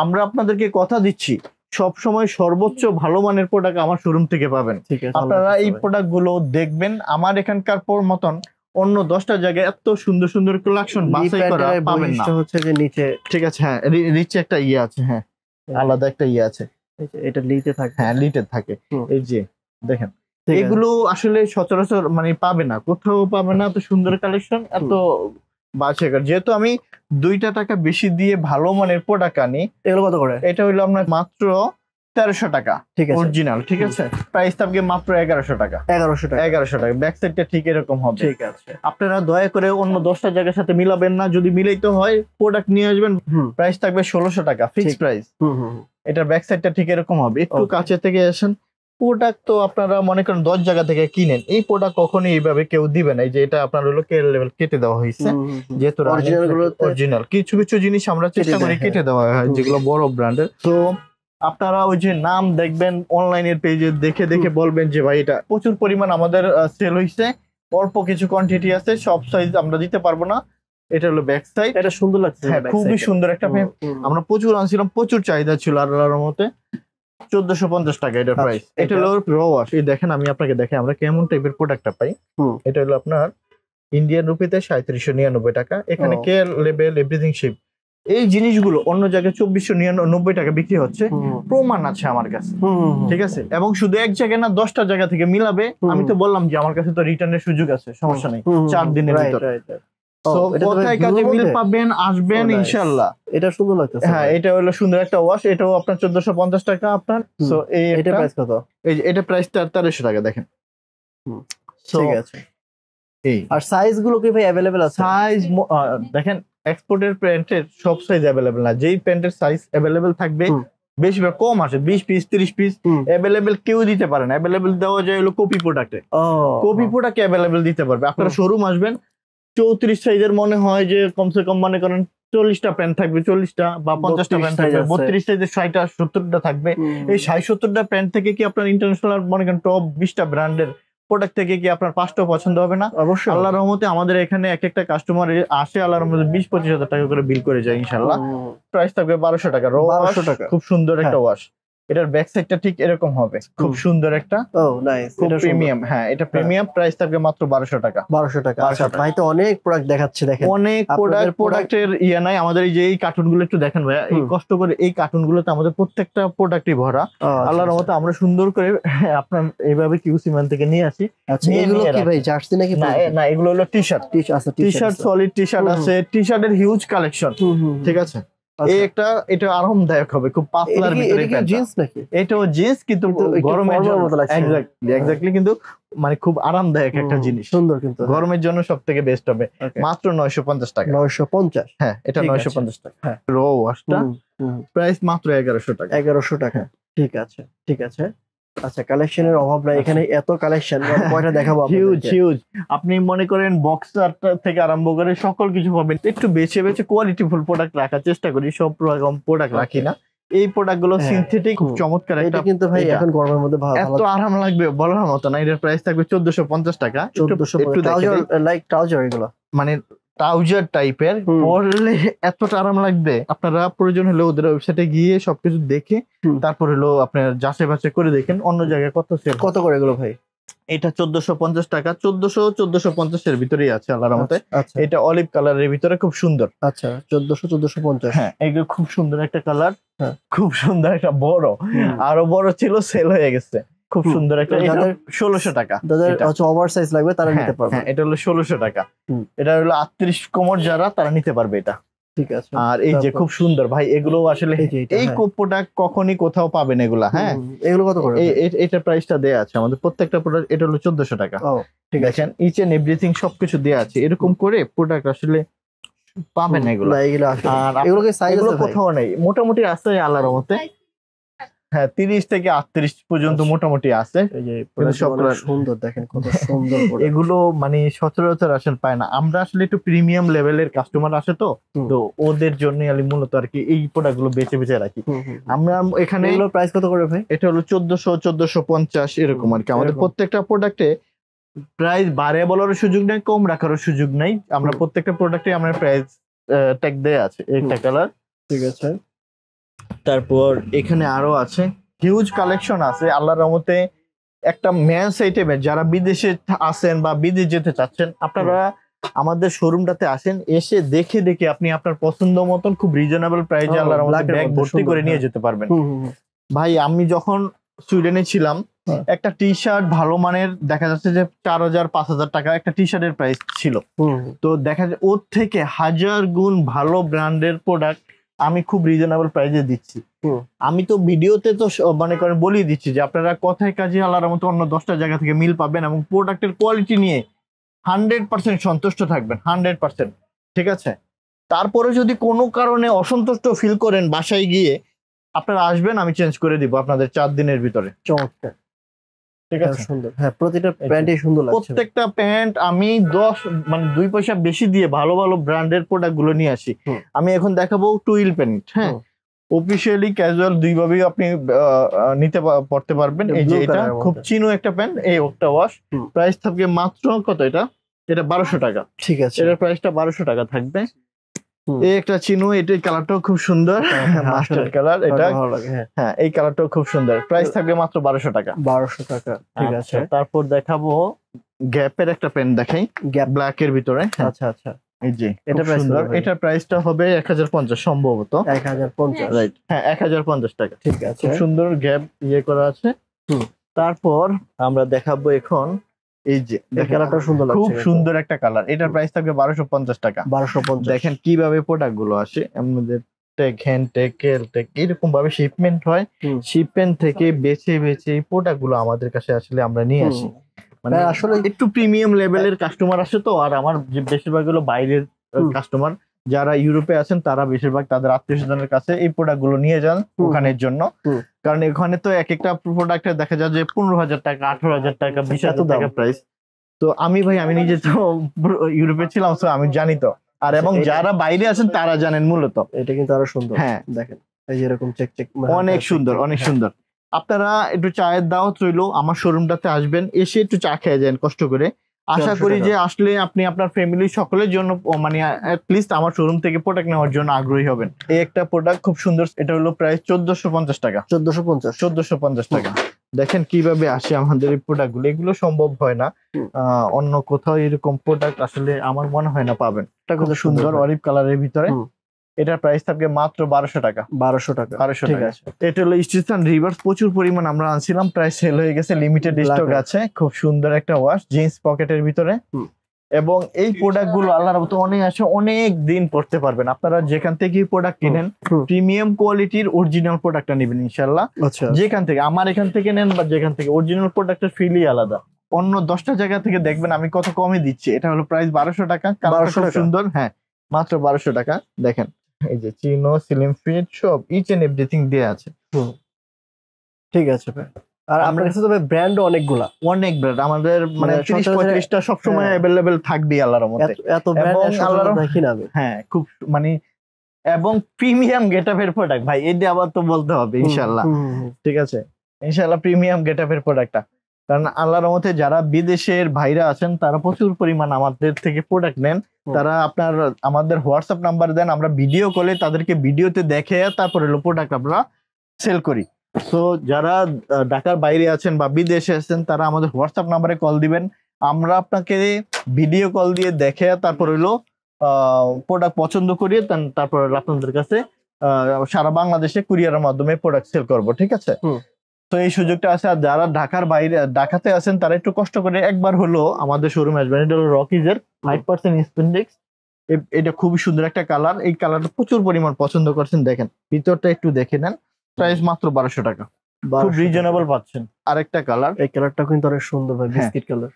আমরা আপনাদেরকে কথা দিচ্ছি, সব সময় সর্বোচ্চ ভালো মানের প্রোডাক্ট আমার শোরুম থেকে পাবেন। আপনারা এই প্রোডাক্ট গুলো দেখবেন, আমার এখানকার মতন অন্য 10টা জায়গায় এত সুন্দর সুন্দর কালেকশন বাছাই করা পাবেন না। হচ্ছে যে নিচে, ঠিক আছে, হ্যাঁ, নিচে একটা আছে, হ্যাঁ, আলাদা একটা আছে, এটা লিটে থাকে, হ্যাঁ, লিটে থাকে। এই যে দেখেন, এগুলো আসলে সচরাচর মানে পাবে না, কোথাও পাবে না এত সুন্দর কালেকশন, এত বাছাই। যেহেতু আমি 2 টাকা বেশি দিয়ে ভালো মানের প্রোডাক্ট আনি। এগুলো কত করে? এটা হইলো আপনার মাত্র 1300 টাকা অরিজিনাল। ঠিক আছে, প্রাইস থাকবে মাত্র 1100 টাকা। 1100 টাকা। ব্যাক সাইডটা ঠিক এরকম হবে। ঠিক আছে। আপনারা দয়া করে অন্য 10টা জায়গার সাথে মিলাবেন না, যদি মিলাইতে হয় প্রোডাক্ট নিয়ে আসবেন, প্রাইস থাকবে 1600 টাকা ফিক্স প্রাইস। এটার ব্যাক সাইডটা ঠিক এরকম হবে। একটু কাছে থেকে আসেন। প্রোডাক্ট তো আপনারা মনে করেন 10 জায়গা থেকে কিনেন, এই প্রোডাক্ট কখনোই এইভাবে কেউ দিবে না। এই যে এটা আপনার হলো কেয়ার লেভেল কেটে দেওয়া হয়েছে, যেহেতু অরিজিনাল। কিছু কিছু জিনিস আমরা চেষ্টা করি কেটে দেওয়া হয়, যেগুলো বড় ব্র্যান্ডের। তো আপনারা ওই যে নাম দেখবেন অনলাইনের পেজে, দেখে দেখে বলবেন যে ভাই এটা প্রচুর পরিমাণ আমাদের সেল হয়েছে, অল্প কিছু কোয়ান্টিটি আছে, সব সাইজ আমরা দিতে পারবো না। এটা হলো ব্যাক সাইড। এটা সুন্দর লাগছে, হ্যাঁ, খুবই সুন্দর একটা প্যান্ট। আমরা প্রচুর আনছিলাম, প্রচুর চাহিদা ছিল আল্লাহর মতে। 1450 টাকা এটার প্রাইস। এটা হলো র ওয়াশ। এই দেখেন, আমি আপনাকে দেখাই আমরা কেমন টাইপের প্রোডাক্টটা পাই। এটা হলো আপনার ইন্ডিয়ান রুপিতে 3799 টাকা। এখানে কেয়ার লেভেল এভরিথিং শিপ, এই জিনিসগুলো অন্য জায়গায় 2499 টাকা বিক্রি হচ্ছে, প্রমাণ আছে আমার কাছে। ঠিক আছে, এবং শুধু এক জায়গায় না, 10টা জায়গা থেকে মিলাবে। আমি তো বললাম যে আমার কাছে তো রিটার্নের সুযোগ আছে, সমস্যা নেই, 4 দিনের ভিতর। কোথায় কাজে মিল পাবেন, আসবেন ইনশাআল্লাহ। এটা সুন্দর লাগতেছে। হ্যাঁ, এটা হলো সুন্দর একটা ওয়াশ। এটাও আপনার 1450 টাকা আপনার। সো এটা প্রাইস কত? এই যে এটা প্রাইস 1300 টাকা। দেখেন, ঠিক আছে। আর সাইজ গুলো কি ভাই अवेलेबल আছে? সাইজ দেখেন, এক্সপোর্টের প্যান্টের সব সাইজ अवेलेबल না। যেই প্যান্টের সাইজ अवेलेबल থাকবে, বেশিরভাগ কম আসে, 20 পিস 30 পিস अवेलेबल কেউ দিতে পারে না। अवेलेबल দেওয়া যায় হলো কপি প্রোডাক্টে। কপি প্রোডাক্টে अवेलेबल দিতে পারবে। আপনারা শোরুম আসবেন, 34 সাইজের মনে হয় যে কমসে কম মনে করেন 40টা প্যান্ট থাকবে, 40টা বা 50টা প্যান্ট থাকবে, 32 সাইজের 60টা 70টা থাকবে। এই 60-70টা প্যান্ট থেকে কি আপনার ইন্টারন্যাশনাল মনে করেন টপ 20টা ব্র্যান্ডের প্রোডাক্ট থেকে কি আপনার 5টা পছন্দ হবে না? অবশ্যই। আল্লাহর রহমতে আমাদের এখানে এক একটা কাস্টমার আসে, আল্লাহর রহমতে 20-25 হাজার টাকা করে বিল করে যায় ইনশাআল্লাহ। প্রাইস থাকবে 1200 টাকা। 1200 টাকা। খুব সুন্দর একটা ওয়াশ। এটার ব্যাক সাইডটা ঠিক এরকম হবে, খুব সুন্দর একটা। নাইস, এটা প্রিমিয়াম। হ্যাঁ, এটা প্রিমিয়াম। প্রাইস থাকবে মাত্র 1200 টাকা। 1200 টাকা। আচ্ছা, ভাই তো অনেক প্রোডাক্ট দেখাচ্ছে, দেখেন অনেক প্রোডাক্টের নাই আমাদের। এই যে এই কার্টুনগুলো একটু দেখেন ভাইয়া, এই কষ্ট করে এই কার্টুনগুলোতে আমাদের প্রত্যেকটা প্রোডাক্টই ভরা। আল্লাহর রহমতে আমরা সুন্দর করে আপনার এইভাবে কিউসি ম্যান থেকে নিয়ে আসি। এগুলো কি ভাই জার্সি নাকি? না, এগুলো হলো টি-শার্ট। টি-শার্ট, সলিড টি-শার্ট আছে, টি-শার্টের হিউজ কালেকশন। ঠিক আছে, এটা আরামদায়ক হবে, খুব পাতলার ভিতরে। জিন্স নাকি? এটাও জিন্স, কিন্তু গরমের জন্য এক্স্যাক্টলি, কিন্তু মানে খুব আরামদায়ক একটা জিনিস, সুন্দর, কিন্তু গরমের জন্য সবথেকে বেস্ট হবে। মাত্র 950 টাকা। 950? হ্যাঁ, এটা 950 টাকা। হ্যাঁ, র ওয়াশটা প্রাইস মাত্র 1100 টাকা। 1100 টাকা। ঠিক আছে, ঠিক আছে। আচ্ছা, কালেকশনের অভাব নাই এখানে, এত কালেকশন, কয়টা দেখাবো? হিউজ। আপনি মনে করেন বক্সার থেকে আরম্ভ করে সকল কিছু পাবেন। একটু বেছে বেছে কোয়ালিটিফুল প্রোডাক্ট রাখার চেষ্টা করি, সব রকম প্রোডাক্ট রাখি না। এই প্রোডাক্ট গুলো সিনথেটিক, খুব চমৎকার একটা, কিন্তু ভাই এখন গরমের মধ্যে এত আরাম লাগবে বলার মতো না। এটার প্রাইস থাকবে 1450 টাকা। 1450 লাইক ট্রাউজার, এগুলো মানে ট্রাউজার টাইপের, পরলে এতটা আরাম লাগবে। আপনারা প্রয়োজন হলে ওদের ওয়েবসাইটে গিয়ে সবকিছু দেখে তারপর হলো আপনার যাচাই বাছাই করে দেখেন অন্য জায়গায় কত সেল। কত করে এগুলো ভাই? এটা 1450 টাকা, 1450 এর ভিতরেই আছে আল্লাহর রহমতে। আচ্ছা এটা অলিভ কালারের ভিতরে খুব সুন্দর। আচ্ছা 1450। হ্যাঁ এগুলো খুব সুন্দর একটা কালার, হ্যাঁ। খুব সুন্দর একটা বড়, আরো বড় ছিল সেল হয়ে গেছে। খুব সুন্দর একটা, এটা 1600 টাকা। যাদের হচ্ছে ওভার সাইজ লাগবে তারা নিতে পারবে। হ্যাঁ এটা হলো 1600 টাকা। এটা হলো 38 কোমর যারা তারা নিতে পারবে এটা। ঠিক আছে। আর এই যে খুব সুন্দর ভাই, এগুলো আসলে এই প্রোডাক্ট কখনই কোথাও পাবেন এগুলা। হ্যাঁ এগুলো কত করে? এটা প্রাইসটা দেয়া আছে আমাদের প্রত্যেকটা প্রোডাক্ট। এটা হলো 1400 টাকা। ঠিক আছে, ইচ এন্ড এভরিথিং সবকিছু দেয়া আছে। এরকম করে প্রোডাক্ট আসলে পাবেন এগুলো। আর এগুলোকে সাইজ কোথাও নেই, মোটামুটি আছে আল্লাহর রহমতে। হ্যাঁ 30 থেকে 38 পর্যন্ত মোটামুটি আছে। সবগুলো সুন্দর, দেখেন কত সুন্দর। এগুলো মানে সচরাচর আসেন পায় না। আমরা আসলে একটু প্রিমিয়াম লেভেলের কাস্টমার আসে তো ওদের জন্য আমি মূলত আর কি এই প্রোডাক্ট গুলো বেছে বেছে রাখি। আমরা এখানে প্রাইস কত করে ভাই? এটা হলো 1400, 1450 এরকম আর কি। আমাদের প্রত্যেকটা প্রোডাক্টে প্রাইস বাড়ে বলার সুযোগ নেই, কম রাখারও সুযোগ নেই। আমরা প্রত্যেকটা প্রোডাক্টে আমরা প্রাইস ট্যাগ দেয়া আছে। একটা কালার, ঠিক আছে। তারপর এখানে আরো আছে, হিউজ কালেকশন আছে আল্লাহর রহমতে। একটা মেন্স আইটেমের যারা বিদেশে আছেন বা বিদেশ যেতে চাচ্ছেন, আপনারা আমাদের শোরুমটাতে আসেন, এসে দেখে দেখে আপনি আপনার পছন্দ মতন খুব রিজনেবল প্রাইসে আল্লাহর রহমতে ব্যাগ ভর্তি করে নিয়ে যেতে পারবেন। ভাই আমি যখন সুইডেনে ছিলাম, একটা টি শার্ট ভালো মানের দেখা যাচ্ছে যে 4000-5000 টাকা একটা টি শার্টের প্রাইস ছিল। তো দেখা যায় ওর থেকে 1000 গুণ ভালো ব্র্যান্ডের প্রোডাক্ট আমি খুব রিজনেবল প্রাইসে দিচ্ছি। আমি তো ভিডিওতে তো মনে করেন বলেই দিচ্ছি যে আপনারা কথায় কাজে আল্লাহর মতো অন্য 10টা জায়গা থেকে মিল পাবেন এবং প্রোডাক্টের কোয়ালিটি নিয়ে 100% সন্তুষ্ট থাকবেন, 100%। ঠিক আছে, তারপরে যদি কোনো কারণে অসন্তুষ্ট ফিল করেন বাসায় গিয়ে, আপনারা আসবেন, আমি চেঞ্জ করে দিব আপনাদের 4 দিনের ভিতরে। চমৎকার, ঠিক আছে, সুন্দর। হ্যাঁ প্রতিটা প্যান্টই সুন্দর লাগছে। প্রত্যেকটা প্যান্ট আমি 2 পয়সা বেশি দিয়ে ভালো ভালো ব্র্যান্ডের প্রোডাক্ট গুলো নিয়ে আসি। আমি এখন দেখাবো টুইল প্যান্ট। হ্যাঁ অফিসিয়ালি ক্যাজুয়াল দুইভাবেই আপনি নিতে পড়তে পারবেন। এই যে এটা খুব চিনো একটা প্যান্ট, এই একটা ওয়াশ প্রাইস থাকবে মাত্র কত, এটা 1200 টাকা। ঠিক আছে, এটার প্রাইসটা 1200 টাকা থাকবে। এই একটা চিনো, এটার কালারটাও খুব সুন্দর, মাস্টার্ড কালার এটা। হ্যাঁ এই কালারটাও খুব সুন্দর, প্রাইস থাকবে মাত্র 1200 টাকা। 1200 টাকা, ঠিক আছে। তারপর দেখাবো গ্যাপের একটা প্যান্ট দেখাই, গ্যাপ ব্ল্যাক এর ভিতরে। আচ্ছা আচ্ছা, এই যে এটা সুন্দর, এটার প্রাইসটা হবে 1050 সম্ভবত। 1050, রাইট, হ্যাঁ 1050 টাকা। ঠিক আছে, খুব সুন্দর গ্যাপ ইয়ে করা আছে। তারপর আমরা দেখাবো এখন এই যে কালারটা সুন্দর লাগছে, খুব সুন্দর একটা কালার। এটার প্রাইস থাকবে 1250 টাকা। 1250। দেখেন কিভাবে প্রোডাক্ট গুলো আসে আমাদের, টেক হ্যান্ড টেক কেল টেক এরকম ভাবে শিপমেন্ট হয়। শিপমেন্ট থেকে বেছে বেছে এই প্রোডাক্ট গুলো আমাদের কাছে আসলে আমরা নিয়ে আসি। মানে আসলে একটু প্রিমিয়াম লেভেলের কাস্টমার আসে তো। আর আমার যে বেশিরভাগ হলো বাইরের কাস্টমার, যারা ইউরোপে আছেন তারা বেশিরভাগ তাদের আত্মীয় স্বজনের কাছে এই প্রোডাক্ট গুলো নিয়ে যান ওখানের জন্য। কারণ এখানে তো এক একটা প্রোডাক্টে দেখা যায় যে 15,000 টাকা, 18,000 টাকা, 20,000 টাকা প্রাইস। তো আমি নিজে তো ইউরোপে ছিলাম, তো আমি জানি তো। আর এবং যারা বাইরে আছেন তারা জানেন মূলত। এটা কিন্তু আরো সুন্দর। হ্যাঁ দেখেন এই যে এরকম চেক চেক, অনেক সুন্দর, অনেক সুন্দর। আপনারা একটু চায়ের দাওয়াত রইলো, আমার শোরুমটাতে আসবেন, এসে একটু চা খেয়ে যান কষ্ট করে। আশা করি যে আসলে আপনি আপনার ফ্যামিলি সকলের জন্য মানে লিস্ট আমার শোরুম থেকে প্রোডাক্ট নেওয়ার জন্য আগ্রহী হবেন। এই একটা প্রোডাক্ট খুব সুন্দর, এটা হলো প্রাইস 1450 টাকা। 1450 টাকা। দেখেন কিভাবে আসে আমাদের এই প্রোডাক্ট গুলো, এগুলো সম্ভব হয় না অন্য কোথাও এরকম প্রোডাক্ট আসলে আমার মনে হয় না পাবেন। এটা খুব সুন্দর অলিভ কালারের ভিতরে। এটার প্রাইস থাকবে মাত্র 1200 টাকা। 1200 টাকা, ঠিক আছে। এটা হলো স্টিচান রিভার্স, প্রচুর পরিমাণ আমরা আনছিলাম, প্রায় সেল হয়ে গেছে, লিমিটেড স্টক আছে। খুব সুন্দর একটা ওয়াশ, জিন্স পকেটের ভিতরে। এবং এই প্রোডাক্ট গুলো আল্লাহর রহমতে অনেক আছে, অনেক দিন পড়তে পারবেন। আপনারা যেখান থেকে প্রোডাক্ট কিনেন প্রিমিয়াম কোয়ালিটির অরিজিনাল প্রোডাক্টটা নেবেন ইনশাআল্লাহ। যেখান থেকে, আমার এখান থেকে নেন বা যেখান থেকে, অরিজিনাল প্রোডাক্টের ফিলই আলাদা। অন্য 10টা জায়গা থেকে দেখবেন আমি কত কমে দিচ্ছি। এটা হলো প্রাইস 1200 টাকা। খুব সুন্দর, হ্যাঁ মাত্র 1200 টাকা। দেখেন এই যে চিনো, স্লিম ফিট সব ইচ এন্ড এভরিথিং দেয়া আছে। ঠিক আছে ভাই। আর আপনার কাছে তো ভাই ব্র্যান্ড অনেকগুলা, অনেক ব্র্যান্ড আমাদের মানে 30-35টা সবসময় अवेलेबल থাকবে আল্লাহর রহমতে। এত ব্র্যান্ড আল্লাহর দেখি না। হ্যাঁ খুব মানে এবং প্রিমিয়াম গেটআপের প্রোডাক্ট ভাই, এটা আবার তো বলতে হবে ইনশাআল্লাহ। ঠিক আছে, ইনশাআল্লাহ প্রিমিয়াম গেটআপের প্রোডাক্টটা। কারণ আল্লাহর রহমতে যারা বিদেশের ভাইরা আছেন তারা প্রচুর পরিমাণ আমাদের থেকে প্রোডাক্ট নেন। তারা আপনার আমাদের হোয়াটসঅ্যাপ নাম্বার দেন, আমরা ভিডিও কলে তাদেরকে ভিডিওতে দেখে তারপরে প্রোডাক্ট আমরা সেল করি। তো যারা ঢাকার বাইরে আছেন বা বিদেশে আছেন তারা আমাদের হোয়াটসঅ্যাপ নাম্বারে কল দিবেন, আমরা আপনাকে ভিডিও কল দিয়ে দেখে তারপর প্রোডাক্ট পছন্দ করিয়ে তারপর আপনাদের কাছে সারা বাংলাদেশে কুরিয়ারের মাধ্যমে প্রোডাক্ট সেল করবো, ঠিক আছে? তো এই সুযোগটা আছে। আর যারা ঢাকার বাইরে ঢাকাতে আছেন তারা একটু কষ্ট করে একবার হলো আমাদের শোরুমে আসবেন। এটা হলো রকিজের 5% স্পেন্ডেক্স, এটা খুবই সুন্দর একটা কালার। এই কালারটা প্রচুর পরিমাণ পছন্দ করছেন, দেখেন ভিতরটা একটু দেখে নেন। প্রাইস মাত্র 1200 টাকা, খুব রিজনেবল পাচ্ছেন। আরেকটা কালার, এই কালারটা কিন্তু অনেক সুন্দর ভাই, বিস্কিট কালার,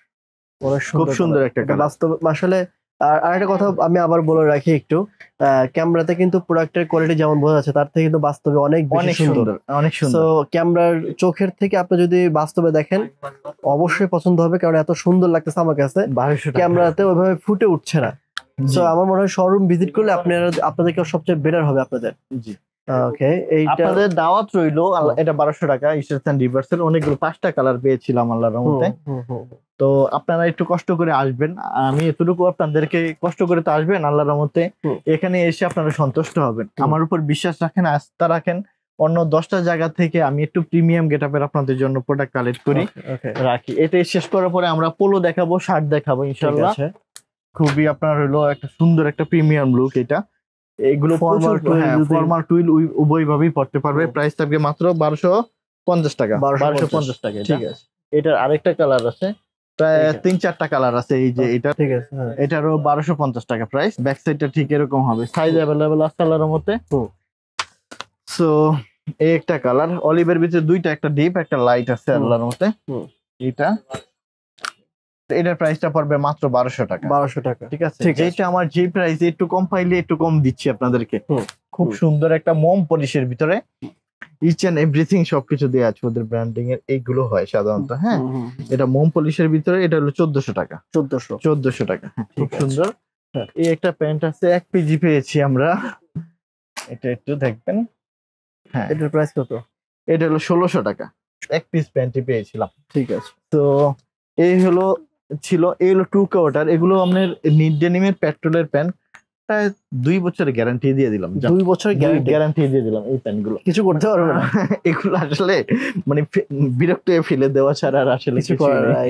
অনেক খুব সুন্দর একটা কালার বাস্তব আসলে। আর আরেকটা কথা আমি আবার বলে রাখি একটু, ক্যামেরাতে কিন্তু প্রোডাক্টের কোয়ালিটি যেমন বোঝা যাচ্ছে তার থেকে কিন্তু বাস্তবে অনেক সুন্দর, অনেক সুন্দর। তো ক্যামেরার চোখের থেকে আপনি যদি বাস্তবে দেখেন অবশ্যই পছন্দ হবে, কারণ এত সুন্দর লাগতেছে আমার কাছে। ক্যামেরাতে ওইভাবে ফুটে উঠছে না। তো আমার মনে হয় শোরুম ভিজিট করলে আপনাদেরকে সবচেয়ে বেটার হবে আপনাদের। জি ওকে, আপনাদের দাওয়াত রইলো। এটা 1200 টাকা, স্টেশন রিভার্সাল। অনেকগুলো 5টা কালার পেয়েছিলাম আল্লাহর রহমতে। তো আপনারা একটু কষ্ট করে আসবেন, আমি এতটুকু আপনাদেরকে কষ্ট করে তো আসবেন আল্লাহর রহমতে, এখানে এসে আপনারা সন্তুষ্ট হবেন। আমার উপর বিশ্বাস রাখেন, আস্থা রাখেন। অন্য 10টা জায়গা থেকে আমি একটু প্রিমিয়াম গেটআপের আপনাদের জন্য প্রোডাক্ট কালেক্ট করি রাখি। এটা শেষ করার পরে আমরা পোলো দেখাবো, শার্ট দেখাবো ইনশাআল্লাহ। খুবই আপনার হলো একটা সুন্দর একটা প্রিমিয়াম লুক। এটা এগুলো ফর্মাল টুইল উভয় ভাবেই পড়তে পারবে। প্রাইস থাকবে মাত্র 1250 টাকা, 1250 টাকা। ঠিক আছে, এটার আরেকটা কালার আছে, প্রায় 3-4টা কালার আছে। এই যে এটা, ঠিক আছে, এটারও 1250 টাকা প্রাইস। ব্যাক সাইডটা ঠিক এরকম হবে, সাইজ অ্যাভেলেবেল আছে আল্লাহর মতে। সো এই একটা কালার, অলিভের ভিতরে দুইটা, একটা ডিপ একটা লাইট আছে আল্লাহর মতে। এটার প্রাইসটা পড়বে মাত্র 1200 টাকা। 1200 টাকা, ঠিক আছে। যেটা আমার যে প্রাইস একটু কম পাইলে একটু কম দিচ্ছি আপনাদেরকে। খুব সুন্দর একটা মোম পলিশের ভিতরে ইচ এন্ড এভরিথিং সবকিছু দেওয়া আছে, ওদের ব্র্যান্ডিং এর এইগুলো হয় সাধারণত। হ্যাঁ, এটা মোম পলিশের ভিতরে, এটা হলো 1400 টাকা। 1400 টাকা, খুব সুন্দর। এই একটা প্যান্ট আছে, 1 পিজি পেয়েছি আমরা, এটা একটু দেখবেন। হ্যাঁ, এটার প্রাইস কত? এটা হলো 1600 টাকা, 1 পিস প্যান্টই পেয়েছিলাম। ঠিক আছে। তো এই হলো এই হলো 2 কোয়ার্টার। এগুলো আপনার নিট ডেনিমের পেট্রোলের প্যান্ট, প্রায় 2 বছরের গ্যারান্টি দিয়ে দিলাম। 2 বছরের গ্যারান্টি দিয়ে দিলাম এই প্যান্টগুলো। কিছু করতে পারবে না এগুলো আসলে মানে বিরক্ত ফেলে দেওয়া ছাড়া আর আসলে কিছু করার নাই।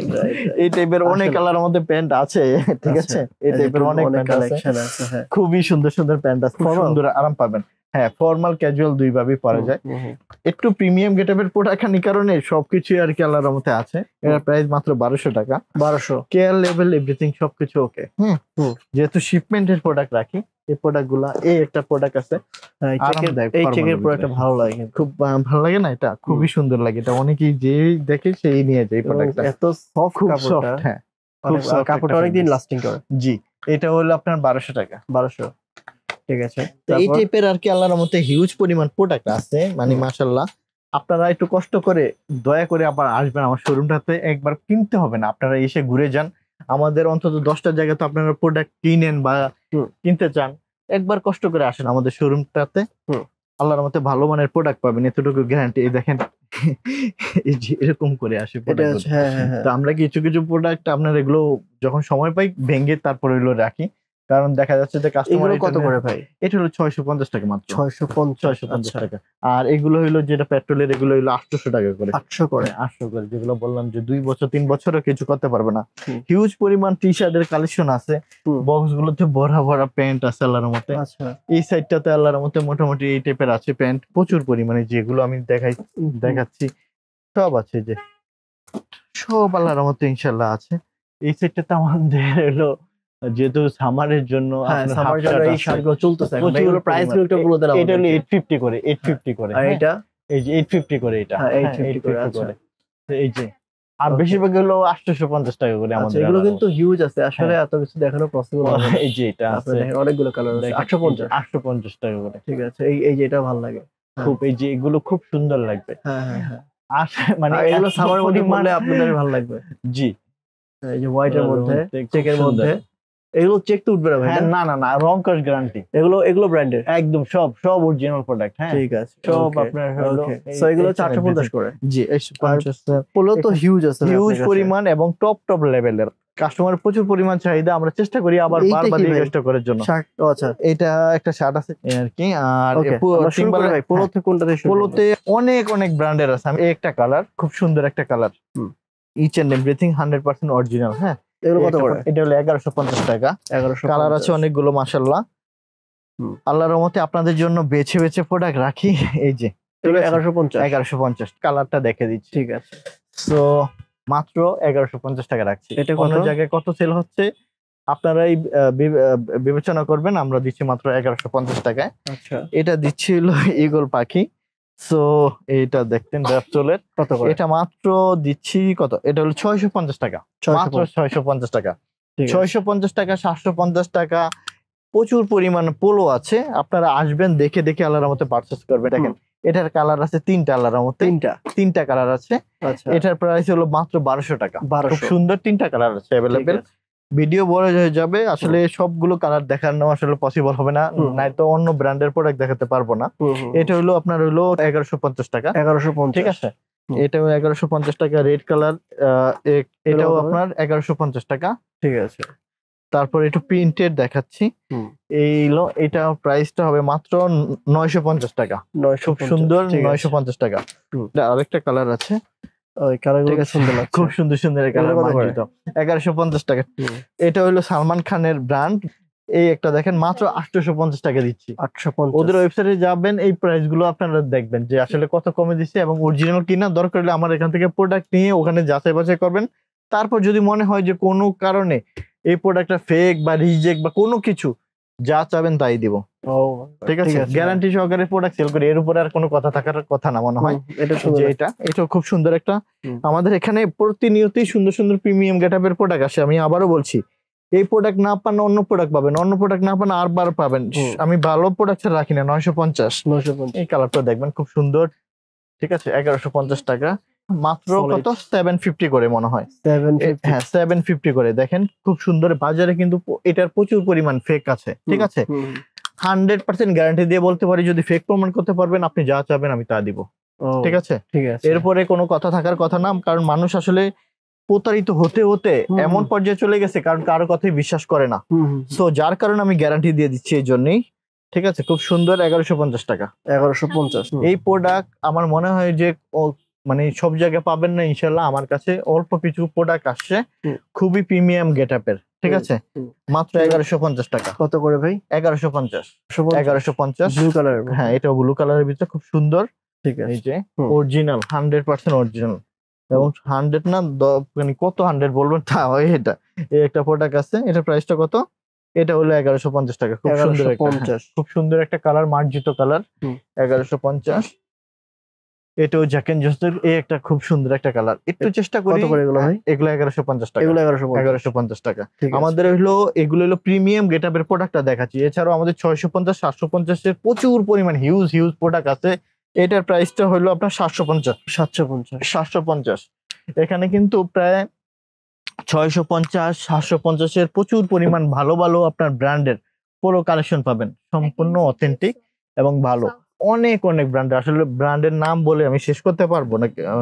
এই টাইপের অনেক কালারের মধ্যে প্যান্ট আছে, ঠিক আছে। এই টাইপের অনেক কালেকশন আছে, খুবই সুন্দর সুন্দর প্যান্ট আছে, খুব সুন্দর আরাম পাবেন। হ্যাঁ, ফর্মাল ক্যাজুয়াল দুই ভাবেই পরা যায়। একটু প্রিমিয়াম গেটআপের প্রোডাক্টখানি কারণে সবকিছু আর কি আল্লাহর রহমতে আছে। এর প্রাইস মাত্র 1200 টাকা। 1200, কেয়ার লেভেল এভরিথিং সবকিছু ওকে। যেহেতু শিপমেন্টের প্রোডাক্ট রাখি, এই প্রোডাক্টগুলো, এই একটা প্রোডাক্ট আছে, এই চেকের প্রোডাক্টটা ভালো লাগে, খুব ভালো লাগে না? এটা খুবই সুন্দর লাগে, এটা অনেকেই যে দেখে সেই নিয়ে যায় প্রোডাক্টটা। এত সফট, খুব সফট। হ্যাঁ, খুব সফট, কাপড়টা অনেকদিন লাস্টিং করে। জি, এটা হলো আপনার 1200 টাকা। 1200, ঠিক আছে। এই টাইপের আর কি আল্লাহর মধ্যে হিউজ পরিমাণ প্রোডাক্ট আছে, মানে মাশাআল্লাহ। আপনারা একটু কষ্ট করে দয়া করে আবার আসবেন আমার শোরুমটাতে, একবার কিনতে হবে না, আপনারা এসে ঘুরে যান। আমাদের অন্তত 10টা জায়গাতে আপনারা প্রোডাক্ট কিনেন বা কিনতে চান, একবার কষ্ট করে আসেন আমাদের শোরুমটাতে। আল্লাহর মতে ভালো মানের প্রোডাক্ট পাবেন, এতটুকু গ্যারান্টি। এই দেখেন এরকম করে আসে। তো আমরা কিছু কিছু প্রোডাক্ট আপনার এগুলো যখন সময় পাই ভেঙে তারপর এগুলো রাখি, কারণ দেখা যাচ্ছে যে কাস্টমার। কত করে ভাই? এটা হলো 650 টাকা মাত্র। 650 টাকা। আর এগুলো হলো যেটা পেট্রোলের, এগুলো হলো 800 টাকা করে। 800 করে, 800 করে। যেগুলো বললাম যে 2 বছর 3 বছরও কিছু করতে পারবে না। হিউজ পরিমাণ টি শার্টের কালেকশন আছে, বক্স গুলোতে ভরা ভরা প্যান্ট আছে আল্লাহর মতে। এই সাইডটাতে আল্লাহর মতে মোটামুটি এই টাইপের আছে প্যান্ট প্রচুর পরিমাণে, যেগুলো আমি দেখাচ্ছি সব আছে, যে সব আল্লাহর মতে ইনশাল্লাহ আছে। এই সাইডটাতে আমাদের হলো যেহেতু সামারের জন্য এই শার্টগুলো চলতেছে, এগুলো প্রাইসগুলো একটু বলে দেন। এটা হলো 850 করে, 850 করে। আর এটা এই যে 850 করে, এটা 850 করে। এই যে আর বেশিরভাগ হলো 850 টাকা করে আমাদের। এগুলো কিন্তু হিউজ আছে আসলে, এত কিছু দেখানো পসিবল হবে না। এই যে এটা আছে, দেখেন অনেকগুলো কালার আছে। 850 টাকা করে। ঠিক আছে। এই যে এটা ভালো লাগে খুব, এই যে এগুলো খুব সুন্দর লাগবে। হ্যাঁ, মানে এগুলো সামারের মধ্যে পরলে আপনাদের ভালো লাগবে। জি, এই যে হোয়াইটের মধ্যে, চেকের মধ্যে এগুলো চেক তো উঠবে না ভাই? হ্যাঁ, না না না, রং কস গ্যারান্টি। এগুলো ব্র্যান্ডের একদম সব অরিজিনাল প্রোডাক্ট। হ্যাঁ, ঠিক আছে, সব আপনার হলো। সো এগুলো 450 করে। জি, 150 পোলো তো হিউজ আছে, হিউজ পরিমাণ এবং টপ লেভেলের। কাস্টমার প্রচুর পরিমাণ চাহিদা, আমরা চেষ্টা করি আবার বারবার রিকোয়েস্ট করার জন্য। শার্ট, আচ্ছা এটা একটা শার্ট আছে আর কি। আর ভাই পোলো থেকে কোনটা দিয়ে শুরু? পোলোতে অনেক ব্র্যান্ডের আছে। আমি একটা কালার, খুব সুন্দর একটা colour, each and everything 100% original. হ্যাঁ, এগুলো কত করে? এটা হলো 1150 টাকা। 1150 কালার আছে অনেকগুলো মাশাআল্লাহ। আল্লাহর রহমতে আপনাদের জন্য বেছে প্রোডাক্ট রাখি। এই যে 1150 কালারটা দেখে দিচ্ছি। ঠিক আছে, সো মাত্র 1150 টাকা রাখছি। এটা অন্য জায়গায় কত সেল হচ্ছে আপনারাই বিবেচনা করবেন। আমরা দিচ্ছি মাত্র 1150 টাকায়। আচ্ছা, এটা দিচ্ছি হলো ঈগল পাখি। সো এইটা দেখতেন র্যাপসোলের, কত করে? এটা মাত্র দিচ্ছি কত, এটা হলো 650 টাকা, মাত্র 650 টাকা। 650 টাকা, 750 টাকা। প্রচুর পরিমাণ পোলো আছে, আপনারা আসবেন দেখে আল্লাহর মতো পারচেজ করবেন। দেখেন এটার কালার আছে তিনটা, আল্লাহর মতো তিনটা কালার আছে। এটার প্রাইস হলো মাত্র 1200 টাকা। খুব সুন্দর তিনটা কালার আছে অ্যাভেলেবেল। ভিডিও বড় হয়ে যাবে, আসলে সবগুলো কালার দেখানো আসলে পসিবল হবে না, নাই তো অন্য ব্র্যান্ডের প্রোডাক্ট দেখাতে পারবো না। এটা হলো আপনার হলো 1150 টাকা। 1150, ঠিক আছে। এটাও 1150 টাকা। রেড কালার, এটাও আপনার 1150 টাকা। ঠিক আছে। তারপর একটু প্রিন্টেড দেখাচ্ছি। এটা প্রাইসটা হবে মাত্র 950 টাকা। খুব সুন্দর, 950 টাকা। আরেকটা কালার আছে, ওই কালারগুলো সুন্দর লাগছে, খুব সুন্দর কালার, 1150 টাকা। এটা হলো সালমান খানের ব্র্যান্ড। এই একটা দেখেন মাত্র 850 টাকা দিচ্ছি। 850। ওদের ওয়েবসাইটে যাবেন, এই প্রাইস গুলো আপনারা দেখবেন যে আসলে কত কমে দিচ্ছে এবং অরিজিনাল কিনা। দরকার হলে আমার এখান থেকে প্রোডাক্ট নিয়ে ওখানে যাচাই বাছাই করবেন। তারপর যদি মনে হয় যে কোনো কারণে এই প্রোডাক্টটা ফেক বা রিজেক্ট বা কোনো কিছু, যা চাবেন তাই দিব। ঠিক আছে, গ্যারান্টি সহকারে প্রোডাক্ট সেল করি, এর উপরে আর কোনো কথা থাকার কথা না মনে হয়। এটা খুব সুন্দর একটা, আমাদের এখানে প্রতিনিয়তই সুন্দর প্রিমিয়াম গেটআপের প্রোডাক্ট আসে। আমি আবারও বলছি, এই প্রোডাক্ট না পান অন্য প্রোডাক্ট পাবেন, অন্য প্রোডাক্ট না পান আরবার পাবেন। আমি ভালো প্রোডাক্ট ছাড়া রাখি না। 950। এই কালারটা দেখবেন খুব সুন্দর। ঠিক আছে, 1150 টাকা মাত্র। কত, 750 করে মনে হয়। হ্যাঁ, 750 করে। দেখেন খুব সুন্দর। বাজারে কিন্তু এটার প্রচুর পরিমাণ ফেক আছে। ঠিক আছে, 100% গ্যারান্টি দিয়ে বলতে পারি, যদি ফেক প্রমাণ করতে পারবেন আপনি যা চাবেন আমি তা দিব। ঠিক আছে, এরপরে কোনো কথা থাকার কথা না, কারণ মানুষ আসলে প্রতারিত হতে এমন পর্যায়ে চলে গেছে, কারণ কারো কথাই বিশ্বাস করে না। সো যার কারণে আমি গ্যারান্টি দিয়ে দিচ্ছি এই জন্যই। ঠিক আছে, খুব সুন্দর, 1150 টাকা। 1150। এই প্রোডাক্ট আমার মনে হয় যে মানে সব জায়গায় পাবেন না ইনশাল্লাহ। আমার কাছে অল্প কিছু প্রোডাক্ট আসছে খুবই প্রিমিয়াম গেটআপের। ঠিক আছে, মাত্র 1150 টাকা। কত করে ভাই? 1150। 1150 ব্লু কালার। হ্যাঁ, এটা ব্লু কালারের ভিতরে খুব সুন্দর। ঠিক আছে, এই যে অরিজিনাল, 100% অরিজিনাল এবং 100 না মানে কত 100 বলবেন তা হয়। এটা এই একটা প্রোডাক্ট আছে, এটার প্রাইসটা কত? এটা হলো 1150 টাকা। খুব সুন্দর, খুব সুন্দর একটা কালার, মার্জিত কালার। 1150। এটাও জ্যাক এন্ড জোসের এই একটা খুব সুন্দর একটা কালার। একটু চেষ্টা করি। এগুলো 1150 টাকা। 1150 টাকা। আমাদের হলো এগুলো হলো প্রিমিয়াম গেটআপের প্রোডাক্টটা দেখাচ্ছি। এছাড়াও আমাদের 650, 750 এর প্রচুর পরিমাণ হিউজ প্রোডাক্ট আছে। এটার প্রাইসটা হলো আপনার 750। এখানে কিন্তু প্রায় 650, 750 এর প্রচুর পরিমাণ ভালো আপনার ব্র্যান্ডের পুরো কালেকশন পাবেন, সম্পূর্ণ অথেন্টিক এবং ভালো। অনেক ব্র্যান্ড, আসলে ব্র্যান্ডের নাম বলে আমি শেষ করতে পারবো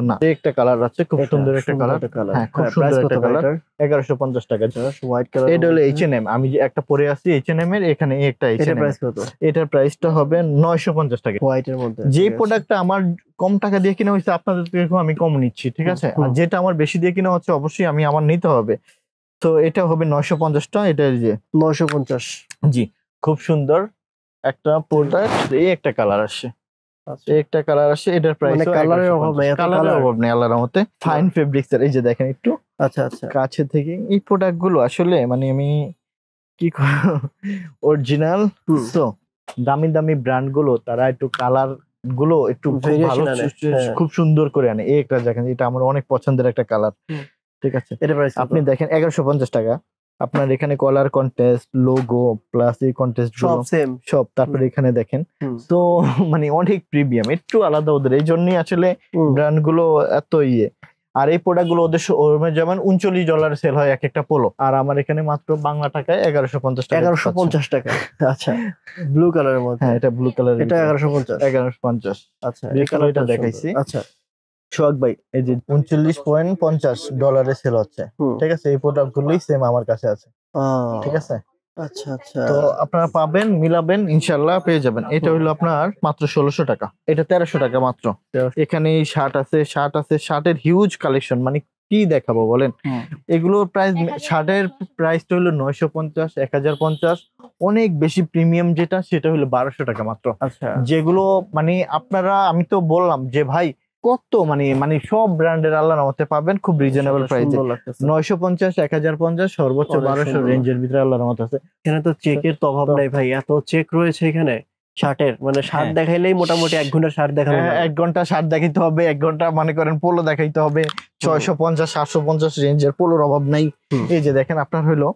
না। একটা কালার আছে, খুব সুন্দর একটা কালার। হ্যাঁ, খুব সুন্দর একটা কালার। 1150 টাকা। White colour. এটা হলো H&M, আমি যে একটা পরে আছি H&M এর, এখানে একটা H&M। এটার প্রাইসটা হবে 950 টাকা। হোয়াইটের মধ্যে। যে প্রোডাক্টটা আমার কম টাকা দিয়ে কিনা হয়েছে আপনাদের থেকে আমি কম নিচ্ছি। ঠিক আছে, আর যেটা আমার বেশি দিয়ে কিনা হচ্ছে অবশ্যই আমি আমার নিতে হবে। তো এটা হবে 950 টা। এটা যে 950। জি, খুব সুন্দর একটা প্রোডাক্ট। এই একটা কালার আসে, একটা কালার আসে। এটার প্রাইস কালারের অভাব নেই আল্লাহর রহমতে। ফাইন ফেব্রিক্স এর, এই যে দেখেন একটু আচ্ছা কাছে থেকে। এই প্রোডাক্ট গুলো আসলে মানে আমি কি অরিজিনাল। তো দামি ব্র্যান্ড গুলো তারা একটু কালার গুলো একটু ভালো, খুব সুন্দর করে আনে। এই একটা দেখেন, এটা আমার অনেক পছন্দের একটা কালার। ঠিক আছে, আপনি দেখেন 1150 টাকা। আপনার এখানে কলার কন্টেস্ট, লোগো প্লাস এই কন্টেস্ট সব। তারপরে এখানে দেখেন, তো মানে অনেক প্রিমিয়াম, একটু আলাদা ওদের। এই জন্যই আসলে ব্র্যান্ড গুলো এত আর এই প্রোডাক্ট গুলো ওদের শোরুমে যেমন $39 সেল হয় এক একটা পোলো, আর আমার এখানে মাত্র বাংলা টাকায় 1150 টাকা। 1150 টাকা। আচ্ছা, ব্লু কালারের মধ্যে। হ্যাঁ, এটা ব্লু কালার, এটা 1150। 1150। আচ্ছা, এই কালারটা দেখাইছি। আচ্ছা সোহাগ ভাই, এই যে $39.50 সেল হচ্ছে, ঠিক আছে। এই প্রোডাক্ট গুলোই সেম আমার কাছে আছে, ঠিক আছে। আচ্ছা আচ্ছা, তো আপনারা পাবেন, মিলাবেন, ইনশাল্লাহ পেয়ে যাবেন। এটা হলো আপনার মাত্র 1600 টাকা, এটা 1300 টাকা মাত্র। এখানে শার্ট আছে, শার্টের হিউজ কালেকশন, মানে কি দেখাবো বলেন। এগুলোর প্রাইস, শার্টের প্রাইসটা হলো 950, 1050, অনেক বেশি প্রিমিয়াম যেটা সেটা হলো 1200 টাকা মাত্র। আচ্ছা, যেগুলো মানে আপনারা, আমি তো বললাম যে ভাই কত মানে সব ব্র্যান্ডের আল্লাহর রহমতে পাবেন খুব রিজনেবল প্রাইসে। 950, 1050, সর্বোচ্চ 1200 রেঞ্জের ভিতরে আল্লাহর রহমতে আছে। এখানে তো চেকের তো অভাব নাই ভাই, এত চেক রয়েছে এখানে শার্টের, মানে শার্ট দেখাইলেই মোটামুটি 1 ঘন্টা শার্ট দেখানো। 1 ঘন্টা শার্ট দেখাইতে হবে, 1 ঘন্টা মনে করেন পোলো দেখাইতে হবে। 650, 750 রেঞ্জের পোলোর অভাব নাই। এই যে দেখেন আপনার হলো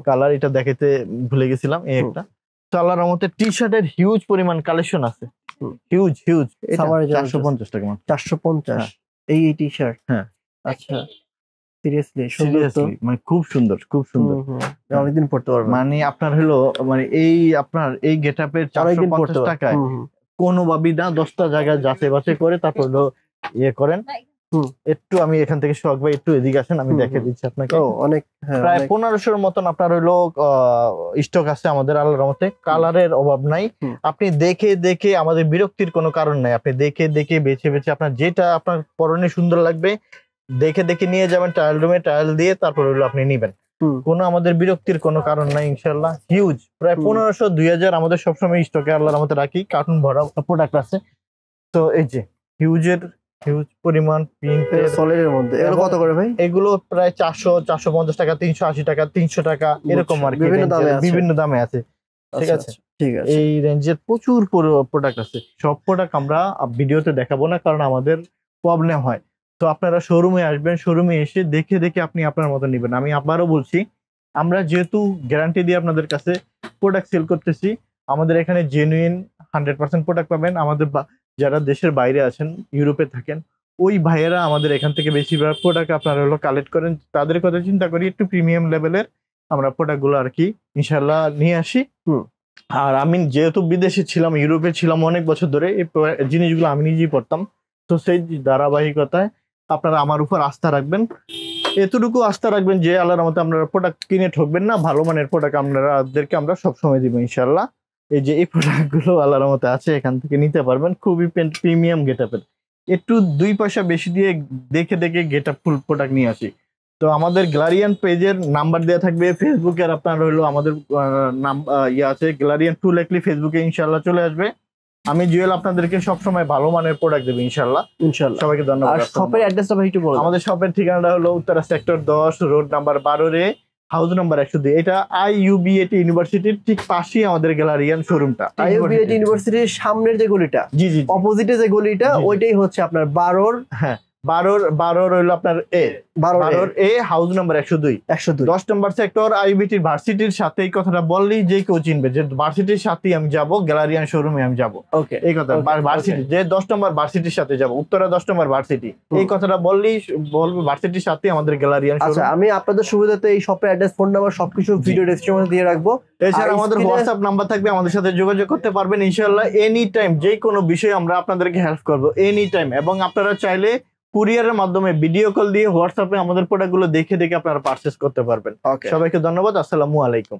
কালার, এটা দেখাইতে ভুলে গেছিলাম, এই একটা। তো আল্লাহর রহমতে টি শার্টের হিউজ পরিমাণ কালেকশন আছে, হিউজ। 450 টাকা মাত্র। 450 এই টি শার্ট? হ্যাঁ। আচ্ছা, সিরিয়াসলি মানে খুব সুন্দর, খুব সুন্দর, অনেকদিন পড়তে পারবেন। মানে আপনার হলো মানে আপনার এই গেটআপের 450 টাকায় কোনোভাবেই না, 10টা জায়গায় যাচাই বাছাই করে তারপর হলো ইয়ে করেন। একটু আমি এখান থেকে সোহাগ ভাই একটু এদিকে আসেন, আমি দেখে দিচ্ছি আপনাকে। অনেক, প্রায় 1500-র মতন আপনার হলো স্টক আছে আমাদের আল্লাহর রহমতে। কালারের অভাব নাই, আপনি দেখে দেখে, আমাদের বিরক্তির কোনো কারণ নাই। আপনি দেখে দেখে বেছে বেছে আপনার যেটা আপনার পরনে সুন্দর লাগবে দেখে দেখে নিয়ে যাবেন ট্রায়াল রুমে, ট্রায়াল দিয়ে তারপর হলো আপনি নিবেন। কোনো আমাদের বিরক্তির কোনো কারণ নাই ইনশাল্লাহ। হিউজ প্রায় 1500, 2000 আমাদের সবসময় স্টকে আল্লাহর রহমতে রাখি, কার্টুন ভরা প্রোডাক্ট আছে। তো এই যে হিউজ পরিমাণ প্রিন্টের সলিডের মধ্যে এগুলো কত করে ভাই? এগুলো প্রায় 400, 450 টাকা, 380 টাকা, 300 টাকা, এরকম আর কি, বিভিন্ন দামে আছে, ঠিক আছে। এই রেঞ্জের প্রচুর প্রোডাক্ট আছে। সব প্রোডাক্ট আমরা ভিডিওতে দেখাবো না, কারণ আমাদের প্রবলেম হয়। তো আপনারা শোরুমে আসবেন, শোরুমে এসে দেখে দেখে আপনি আপনার মতো নেবেন। আমি আবারও বলছি, আমরা যেহেতু গ্যারান্টি দিয়ে আপনাদের কাছে প্রোডাক্ট সেল করতেছি, আমাদের এখানে জেনুইন 100% প্রোডাক্ট পাবেন। আমাদের যারা দেশের বাইরে আছেন, ইউরোপে থাকেন, ওই ভাইয়েরা আমাদের এখান থেকে বেশিরভাগ প্রোডাক্ট আপনারা হলো কালেক্ট করেন। তাদের কথা চিন্তা করি একটু প্রিমিয়াম লেভেলের আমরা প্রোডাক্ট গুলো আর কি ইনশাল্লাহ নিয়ে আসি। আর আমি যেহেতু বিদেশে ছিলাম, ইউরোপে ছিলাম অনেক বছর ধরে, এই জিনিসগুলো আমি নিজেই পড়তাম। তো সেই ধারাবাহিকতায় আপনারা আমার উপর আস্থা রাখবেন, এতটুকু আস্থা রাখবেন যে আল্লাহর রহমতে আপনারা প্রোডাক্ট কিনে ঠকবেন না, ভালো মানের প্রোডাক্ট আপনাদেরকে আমরা সবসময় দিব ইনশাল্লাহ। এই যে এই প্রোডাক্ট গুলো আল্লাহর রহমতে আছে, এখান থেকে নিতে পারবেন, খুবই প্রিমিয়াম গেটআপের। একটু 2 পয়সা বেশি দিয়ে দেখে দেখে গেটআপ ফুল প্রোডাক্ট নিয়ে আসি। তো আমাদের গ্লারিয়ান পেজের নাম্বার দেওয়া থাকবে, ফেসবুকের আপনার হলো আমাদের আছে গ্লারিয়ান 2 লেখলে ফেসবুকে ইনশাল্লাহ চলে আসবে। আমি জুয়েল আপনাদেরকে সবসময় ভালো মানের প্রোডাক্ট দেবো ইনশাল্লাহ। সবাইকে ধন্যবাদ। আর শপের অ্যাড্রেসটা ভাই একটু বলুন। আমাদের শপের ঠিকানাটা হলো Uttara sector 10, road number 12 house number 102। এটা IUBAT ইউনিভার্সিটির ঠিক পাশেই আমাদের গ্যালারিয়ান শোরুমটা। IUBAT ইউনিভার্সিটির সামনের যে গলিটা, জি, অপোজিটে যে গলিটা, ওইটাই হচ্ছে আপনার 12। হ্যাঁ, 12 হইলো আপনার A house number 102। 10 number sector IUBAT ভার্সিটির সাথে। এই কথাটা বললেই যে কেউ চিনবে যে ভার্সিটির সাথেই আমি যাব, গ্যালারিয়ান শোরুমে আমি যাব। ওকে, এই কথা ভার্সিটি যে 10 নম্বর ভার্সিটির সাথে যাব, উত্তরা 10 নম্বর ভার্সিটি, এই কথাটা বললেই বলবে ভার্সিটির সাথে আমাদের গ্যালারিয়ান শোরুম। আচ্ছা, আমি আপনাদের সুবিধাতে এই শপের অ্যাড্রেস, ফোন নাম্বার সবকিছু ভিডিও ডেসক্রিপশনে দিয়ে রাখবো। এছাড়া আমাদের হোয়াটসঅ্যাপ নাম্বার থাকবে, আমাদের সাথে যোগাযোগ করতে পারবেন ইনশাআল্লাহ। এনি টাইম যে কোনো বিষয়ে আমরা আপনাদেরকে হেল্প করব, এনি টাইম। এবং আপনারা চাইলে কুরিয়ারের মাধ্যমে ভিডিও কল দিয়ে হোয়াটসঅ্যাপে আমাদের প্রোডাক্টগুলো দেখে দেখে আপনারা পারচেজ করতে পারবেন। সবাইকে ধন্যবাদ। আসসালামু আলাইকুম।